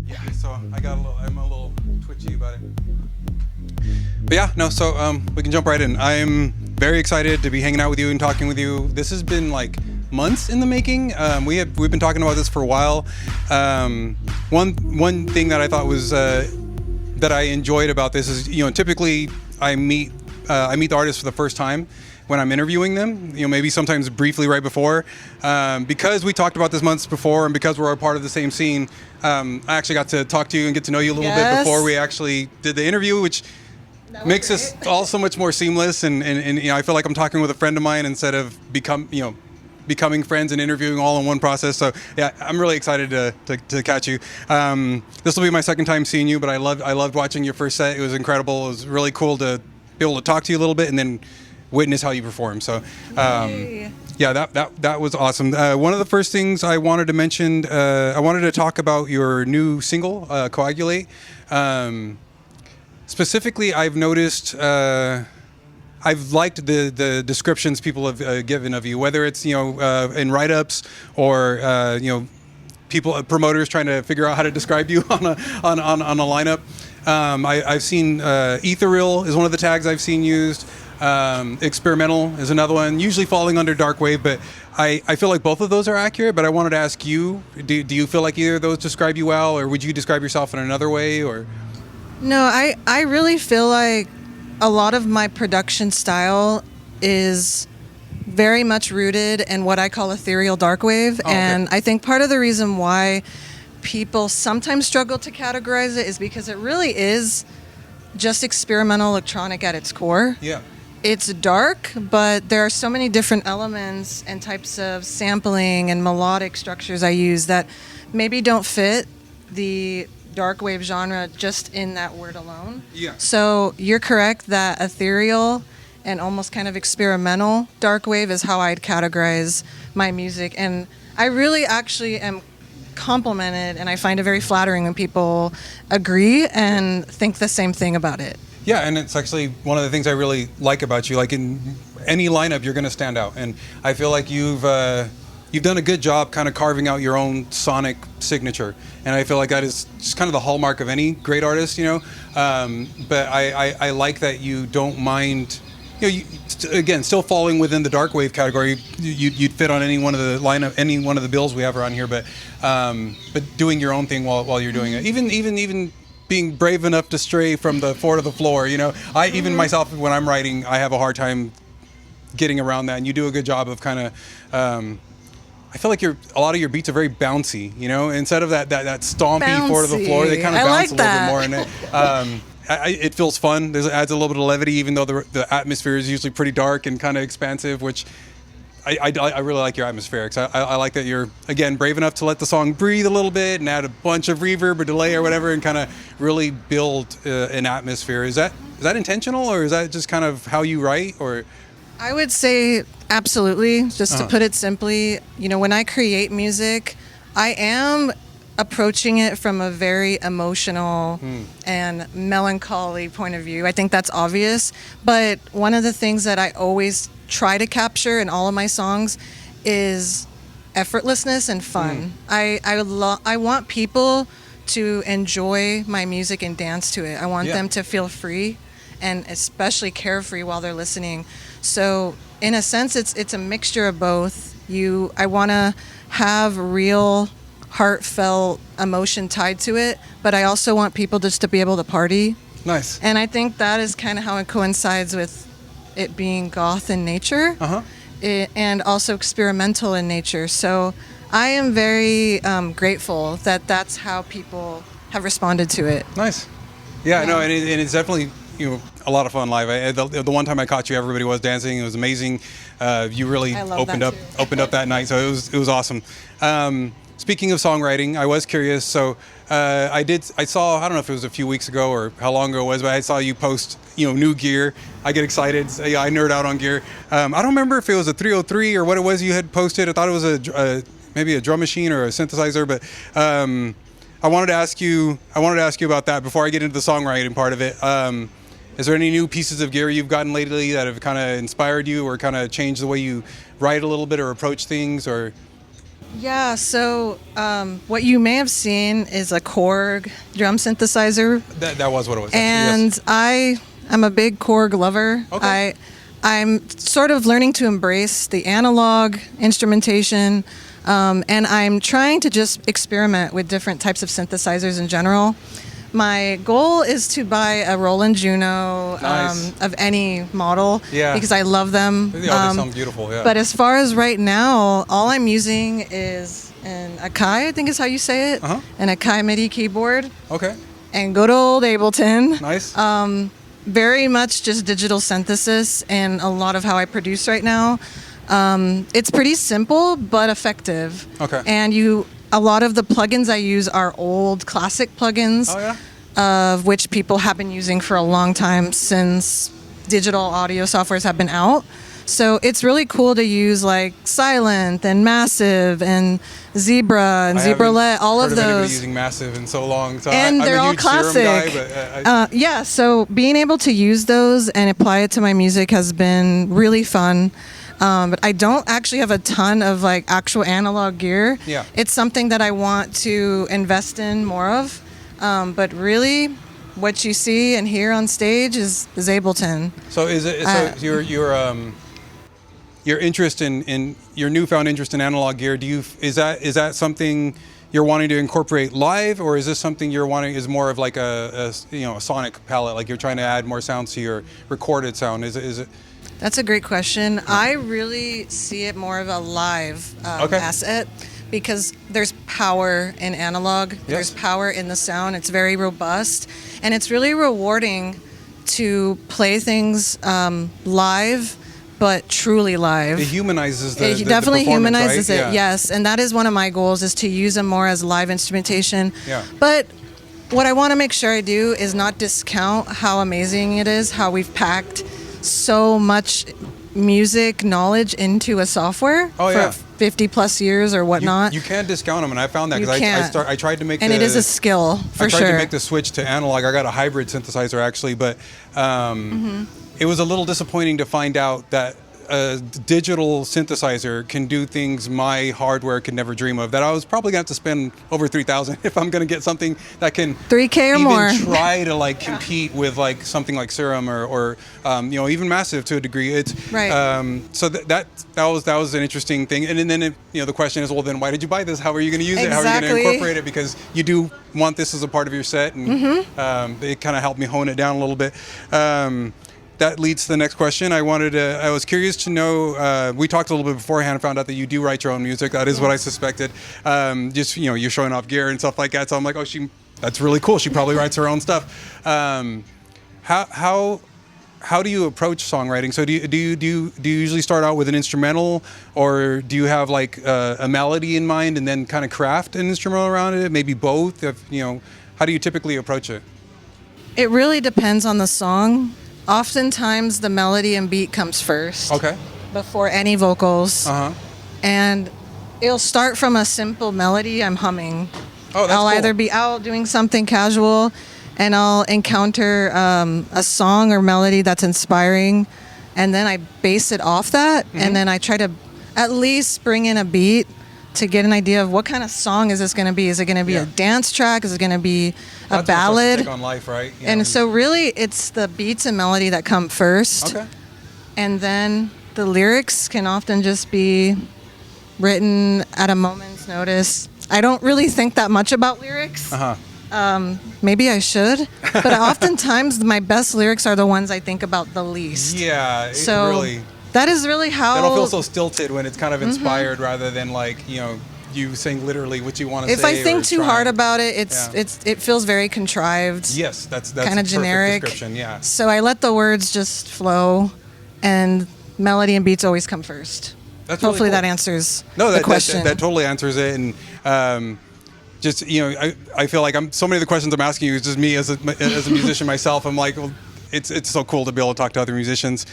Yeah, so I'm a little twitchy about it. But yeah, no, so we can jump right in. I'm very excited to be hanging out with you and talking with you. This has been like months in the making. We've been talking about this for a while. One thing that I thought was that I enjoyed about this is, typically I meet the artists for the first time when I'm interviewing them, maybe sometimes briefly right before. Because we talked about this months before and because we're a part of the same scene, I actually got to talk to you and get to know you a little bit before we actually did the interview, which makes us all so much more seamless. And I feel like I'm talking with a friend of mine instead of becoming friends and interviewing all in one process. So yeah, I'm really excited to catch you. This will be my second time seeing you, but I loved watching your first set. It was incredible. It was really cool to be able to talk to you a little bit and then witness how you perform. So yeah, that was awesome. One of the first things I wanted to mention, I wanted to talk about your new single, Coagulate. Specifically, I've noticed I've liked the descriptions people have given of you, whether it's in write-ups or people, promoters trying to figure out how to describe you on a lineup. I've seen ethereal is one of the tags I've seen used. Experimental is another one, usually falling under dark wave, but I feel like both of those are accurate. But I wanted to ask you, do you feel like either of those describe you well, or would you describe yourself in another way? Or no, I really feel like a lot of my production style is very much rooted in what I call ethereal dark wave. And I think part of the reason why people sometimes struggle to categorize it is because it really is just experimental electronic at its core. Yeah. It's dark, but there are so many different elements and types of sampling and melodic structures I use that maybe don't fit the dark wave genre just in that word alone. Yeah. So you're correct that ethereal and almost kind of experimental dark wave is how I'd categorize my music. And I really actually am complimented, and I find it very flattering when people agree and think the same thing about it. Yeah, and it's actually one of the things I really like about you. Like in any lineup, you're going to stand out, and I feel like you've done a good job kind of carving out your own sonic signature, and I feel like that is just kind of the hallmark of any great artist, But I like that you don't mind. Again, still falling within the dark wave category, you'd fit on any one of the bills we have around here, but doing your own thing while you're doing it, even being brave enough to stray from the floor to the floor. Even myself, when I'm writing, I have a hard time getting around that, and you do a good job of kind of. I feel like a lot of your beats are very bouncy, instead of that stompy Bouncy. floor to the floor, they kind of bounce like a little bit more, and it feels fun. It adds a little bit of levity, even though the atmosphere is usually pretty dark and kind of expansive, which I really like your atmospherics. I like that you're, again, brave enough to let the song breathe a little bit and add a bunch of reverb or delay or whatever and kind of really build an atmosphere. Is that intentional, or is that just kind of how you write? Or I would say absolutely, just to put it simply. When I create music, I am approaching it from a very emotional and melancholy point of view. I think that's obvious, but one of the things that I always try to capture in all of my songs is effortlessness and fun. I want people to enjoy my music and dance to it. I want them to feel free and especially carefree while they're listening. So in a sense, it's a mixture of both. I want to have real heartfelt emotion tied to it, but I also want people just to be able to party. Nice. And I think that is kind of how it coincides with it being goth in nature, and also experimental in nature. So I am very grateful that that's how people have responded to it. Nice. Yeah. No, and it's definitely a lot of fun live. The one time I caught you, everybody was dancing. It was amazing. You really opened up that night, so it was awesome. Speaking of songwriting, I was curious. So I saw, I don't know if it was a few weeks ago or how long ago it was, but I saw you post, new gear. I get excited. So, I nerd out on gear. I don't remember if it was a 303 or what it was you had posted. I thought it was maybe a drum machine or a synthesizer, but I wanted to ask you about that before I get into the songwriting part of it. Is there any new pieces of gear you've gotten lately that have kind of inspired you or kind of changed the way you write a little bit or approach things? Or Yeah, so what you may have seen is a Korg drum synthesizer. That was what it was. And Yes. I am a big Korg lover. Okay. I'm sort of learning to embrace the analog instrumentation, and I'm trying to just experiment with different types of synthesizers in general. My goal is to buy a Roland Juno Nice. of any model Yeah. because I love them. They sound beautiful, yeah. But as far as right now, all I'm using is an Akai, I think is how you say it, an Akai MIDI keyboard, Okay. and good old Ableton. Nice. Very much just digital synthesis and a lot of how I produce right now. It's pretty simple but effective. Okay. And a lot of the plugins I use are old classic plugins, Oh, yeah? of which people have been using for a long time since digital audio softwares have been out. So it's really cool to use like Silent and Massive and Zebra and I Zebralet, haven't all heard of anybody those. using Massive in so long. So And I'm they're a all huge Serum classic. guy, but Yeah, so being able to use those and apply it to my music has been really fun. But I don't actually have a ton of like actual analog gear. Yeah. It's something that I want to invest in more of. But really, what you see and hear on stage is Ableton. so is it your interest in your newfound interest in analog gear? Is that something you're wanting to incorporate live, or is this something you're wanting is more of like a sonic palette, like you're trying to add more sounds to your recorded sound? Is it? That's a great question. I really see it more of a live Okay. asset because there's power in analog. Yes. There's power in the sound. It's very robust. And it's really rewarding to play things live, but truly live. It humanizes the It definitely performance, humanizes right? it, Yeah. yes. And that is one of my goals, is to use them more as live instrumentation. Yeah. But what I want to make sure I do is not discount how amazing it is, how we've packed so much music knowledge into a software Oh, yeah. for 50 plus years or whatnot. You can't discount them, and I found that You because can't. I tried to make and it is a skill, for I tried sure. to make the switch to analog. I got a hybrid synthesizer actually, but it was a little disappointing to find out that a digital synthesizer can do things my hardware could never dream of. That I was probably gonna have to spend over $3,000 if I'm gonna get something that can 3K or even more. try to like compete with like something like Serum or even Massive to a degree. It's Right. So that was an interesting thing. And then the question is, well, then why did you buy this? How are you going to use it? How are you going to Exactly. incorporate it? Because you do want this as a part of your set, and it kind of helped me hone it down a little bit. That leads to the next question. I was curious to know, we talked a little bit beforehand and found out that you do write your own music. That is what I suspected. Just, you're showing off gear and stuff like that. So I'm like, oh, that's really cool. She probably writes her own stuff. How do you approach songwriting? So do you usually start out with an instrumental, or do you have like a melody in mind and then kind of craft an instrumental around it? Maybe both. How do you typically approach it? It really depends on the song. Oftentimes the melody and beat comes first. Okay. Before any vocals. Uh huh. And it'll start from a simple melody I'm humming. Oh, that's I'll cool. either be out doing something casual and I'll encounter a song or melody that's inspiring, and then I base it off that, and then I try to at least bring in a beat to get an idea of what kind of song is this going to be. Is it going to be a dance track? Is it going to be a That's ballad? on life, right? And so really it's the beats and melody that come first. Okay. And then the lyrics can often just be written at a moment's notice. I don't really think that much about lyrics. Uh huh. Maybe I should. But oftentimes my best lyrics are the ones I think about the least. Yeah. So really. that is really how... That'll feel so stilted when it's kind of inspired rather than like you saying literally what you want to say. If I think or too trying. hard about it, Yeah. it feels very contrived. Yes, that's kind of a perfect generic. description. Yeah. So I let the words just flow, and melody and beats always come first. That's really Hopefully cool. that answers No, the question. that totally answers it. And just I feel like so many of the questions I'm asking you is just me as a musician myself. I'm like, well, it's so cool to be able to talk to other musicians.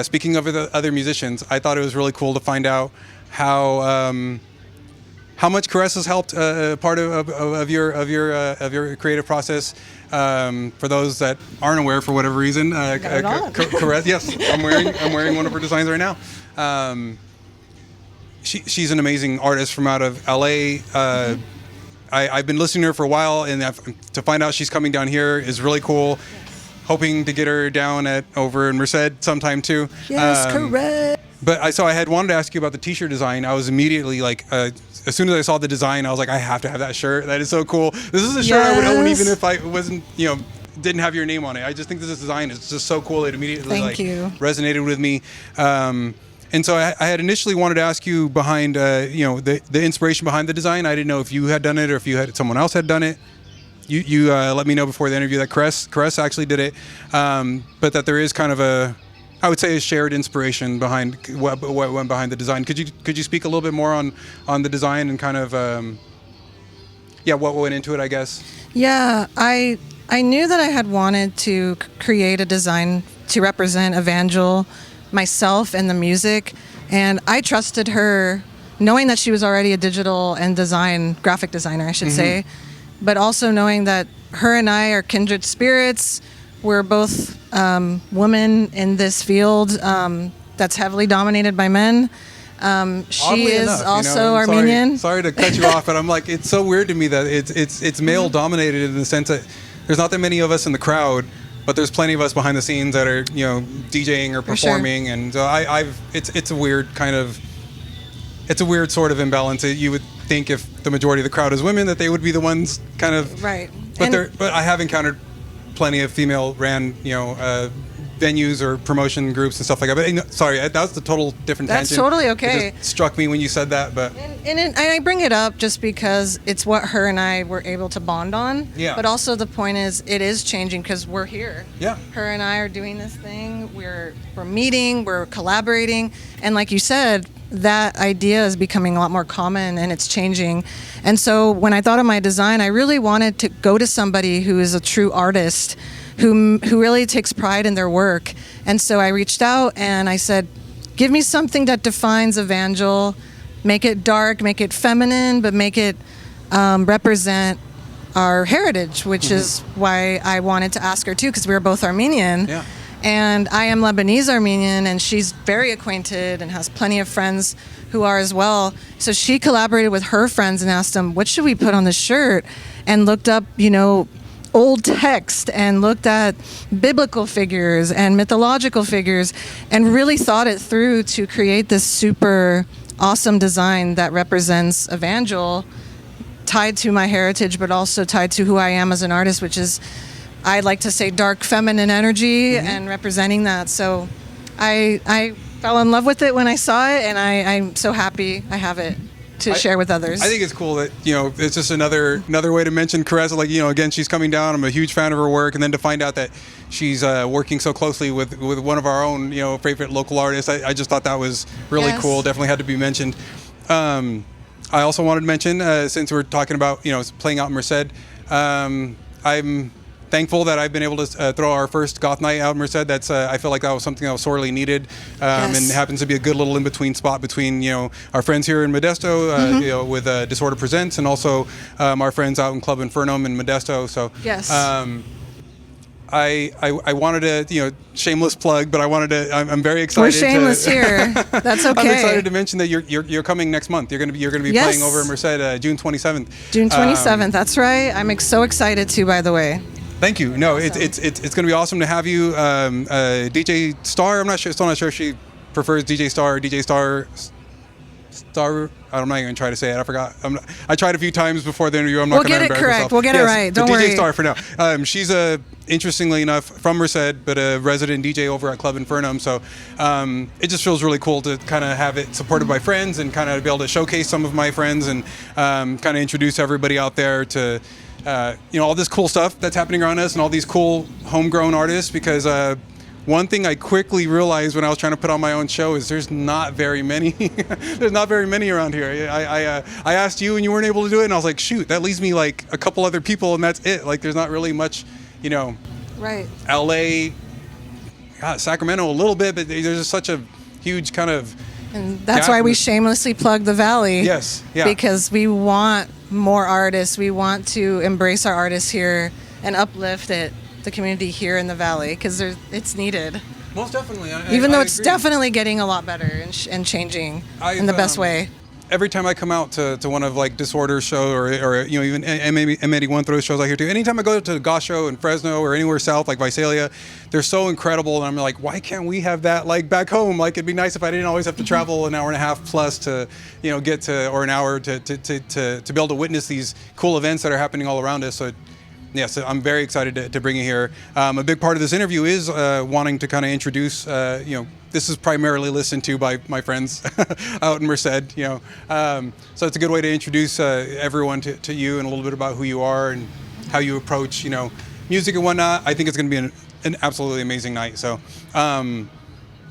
Speaking of other musicians, I thought it was really cool to find out how much Caress has helped part of your creative process. For those that aren't aware, for whatever reason, Caress. Yes, I'm wearing one of her designs right now. she's an amazing artist from out of LA. I've been listening to her for a while, and to find out she's coming down here is really cool. Hoping to get her down over in Merced sometime too. Yes, correct. But I had wanted to ask you about the T-shirt design. I was immediately like, as soon as I saw the design, I was like, I have to have that shirt. That is so cool. This is a shirt I would own even if I wasn't, didn't have your name on it. I just think this design is just so cool. It immediately resonated with me. And so I had initially wanted to ask you behind, the inspiration behind the design. I didn't know if you had done it or if someone else had done it. You let me know before the interview that Caress actually did it, but that there is kind of I would say a shared inspiration behind what went behind the design. Could you speak a little bit more on the design and kind of what went into it, I guess? Yeah, I knew that I had wanted to create a design to represent Evangile, myself, and the music, and I trusted her, knowing that she was already a digital and graphic designer, I should say. But also knowing that her and I are kindred spirits. We're both women in this field that's heavily dominated by men. She is also Armenian. Sorry to cut you off, but I'm like, it's so weird to me that it's male dominated in the sense that there's not that many of us in the crowd, but there's plenty of us behind the scenes that are DJing or performing, and so it's a weird kind of. It's a weird sort of imbalance. You would think if the majority of the crowd is women, that they would be the ones kind of right. But I have encountered plenty of female-ran, venues or promotion groups and stuff like that. But sorry, that was the total different tangent. That's totally okay. It just struck me when you said that, but and I bring it up just because it's what her and I were able to bond on. Yeah. But also the point is, it is changing because we're here. Yeah. Her and I are doing this thing. We're meeting. We're collaborating, and like you said, that idea is becoming a lot more common and it's changing. And so when I thought of my design, I really wanted to go to somebody who is a true artist, who really takes pride in their work. And so I reached out and I said, give me something that defines Evangile, make it dark, make it feminine, but make it represent our heritage, which is why I wanted to ask her too, because we were both Armenian. Yeah. And I am Lebanese Armenian, and she's very acquainted and has plenty of friends who are as well. So she collaborated with her friends and asked them, what should we put on the shirt? And looked up, old text and looked at biblical figures and mythological figures and really thought it through to create this super awesome design that represents Evangile, tied to my heritage, but also tied to who I am as an artist, which is, I like to say, dark feminine energy and representing that. So I fell in love with it when I saw it, and I'm so happy I have it to share with others. I think it's cool that, it's just another way to mention Caressa. Like, again, she's coming down. I'm a huge fan of her work. And then to find out that she's working so closely with one of our own, favorite local artists, I just thought that was really cool. Definitely had to be mentioned. I also wanted to mention, since we're talking about, playing out in Merced, I'm thankful that I've been able to throw our first goth night out in Merced. That's I feel like that was something that was sorely needed, and happens to be a good little in-between spot between our friends here in Modesto, with Disorder Presents, and also our friends out in Club Infernum in Modesto. So I wanted to shameless plug, but I'm very excited. We're shameless here. That's okay. I'm excited to mention that you're coming next month. You're going to be playing over in Merced June 27th. June 27th. That's right. I'm so excited too. By the way. Thank you. No, awesome. It's going to be awesome to have you. DJ Star, I'm still not sure if she prefers DJ Star or DJ Star. I'm not even trying to say it. I forgot. I tried a few times before the interview. I'm not going to embarrass myself. We'll get it right. Don't worry. DJ Star for now. She's interestingly enough from Merced, but a resident DJ over at Club Infernum. So it just feels really cool to kind of have it supported by friends and kind of be able to showcase some of my friends and kind of introduce everybody out there to all this cool stuff that's happening around us and all these cool homegrown artists, because one thing I quickly realized when I was trying to put on my own show is there's not very many. There's not very many around here. I asked you and you weren't able to do it, and I was like, shoot, that leaves me like a couple other people, and that's it. Like, there's not really much, Right. LA, Sacramento a little bit, but there's just such a huge kind of. And that's why we shamelessly plug the Valley. Yes. Yeah. Because we want more artists. We want to embrace our artists here and uplift the community here in the Valley, because it's needed. Most definitely. Even though I it's agree. definitely getting a lot better and changing in the best way. Every time I come out to one of like Disorder's show or even M81 throws shows out here too. Anytime I go to the goth show in Fresno or anywhere south like Visalia, they're so incredible, and I'm like, why can't we have that like back home? Like it'd be nice if I didn't always have to travel an hour and a half plus to get to, or an hour to be able to witness these cool events that are happening all around us. So yes, I'm very excited to bring it here. A big part of this interview is wanting to kind of introduce, this is primarily listened to by my friends out in Merced, so it's a good way to introduce everyone to you and a little bit about who you are and how you approach, music and whatnot. I think it's going to be an absolutely amazing night. So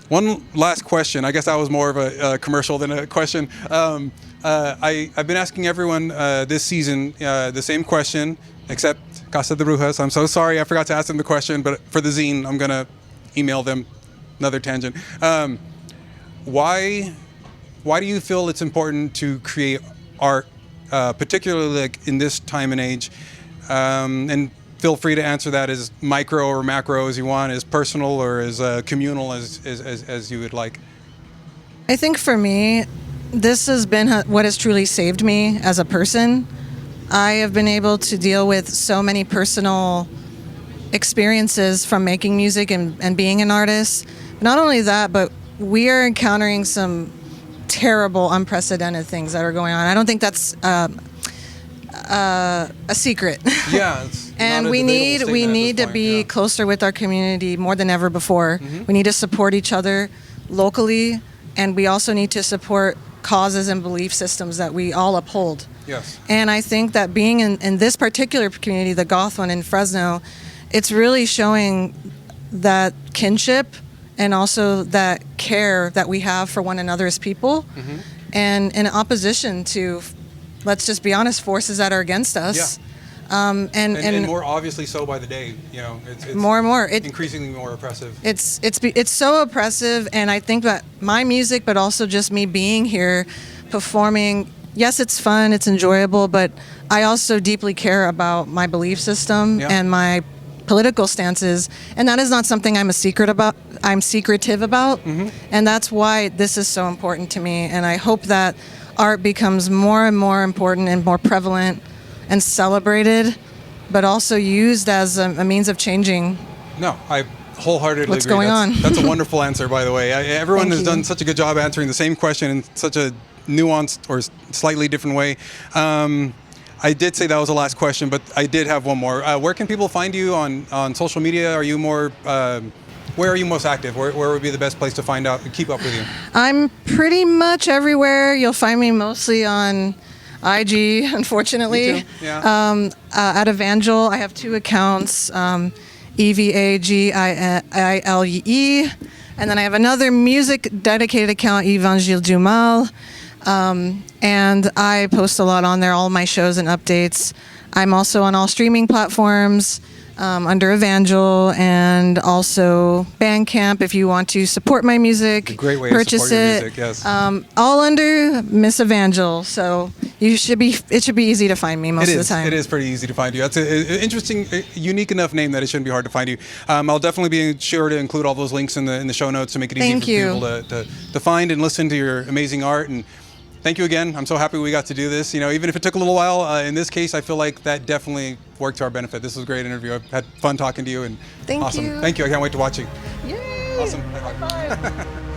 one last question. I guess that was more of a commercial than a question. I've been asking everyone this season the same question, except Casa de Brujas. I'm so sorry I forgot to ask them the question, but for the zine, I'm going to email them. Another tangent. Why do you feel it's important to create art, particularly like in this time and age? And feel free to answer that as micro or macro as you want, as personal or as communal as you would like. I think for me, this has been what has truly saved me as a person. I have been able to deal with so many personal experiences from making music and being an artist. Not only that, but we are encountering some terrible, unprecedented things that are going on. I don't think that's a secret. Yeah. And we need to be closer with our community more than ever before. Mm-hmm. We need to support each other locally, and we also need to support causes and belief systems that we all uphold. Yes. And I think that being in this particular community, the goth one in Fresno, it's really showing that kinship and also that care that we have for one another as people, mm-hmm. and in opposition to, let's just be honest, forces that are against us. Yeah. And more obviously so by the day, it's more and more increasingly more oppressive. It's so oppressive, and I think that my music, but also just me being here, performing. Yes, it's fun, it's enjoyable, but I also deeply care about my belief system and my political stances, and that is not something I'm secretive about, mm-hmm. and that's why this is so important to me. And I hope that art becomes more and more important and more prevalent and celebrated, but also used as a means of changing. No, I wholeheartedly what's agree. going on. That's a wonderful answer, by the way. Everyone has done such a good job answering the same question in such a nuanced or slightly different way. I did say that was the last question, but I did have one more. Where can people find you on social media? Are you more, where are you most active? Where would be the best place to find out and keep up with you? I'm pretty much everywhere. You'll find me mostly on IG, unfortunately. Me too. Yeah. At Evangile, I have 2 accounts, Evagilee, and then I have another music dedicated account, Evangile du Mal. And I post a lot on there, all my shows and updates. I'm also on all streaming platforms under Evangile, and also Bandcamp if you want to support my music. A great way purchase to support your music, yes. All under Miss Evangile, so it should be easy to find me most of the time. It is pretty easy to find you. That's an interesting, unique enough name that it shouldn't be hard to find you. I'll definitely be sure to include all those links in the show notes to make it easy for people to find and listen to your amazing art. And thank you again. I'm so happy we got to do this. Even if it took a little while, in this case, I feel like that definitely worked to our benefit. This was a great interview. I've had fun talking to you, and Thank awesome. you. Thank you. I can't wait to watch you. Yay! Awesome. High five.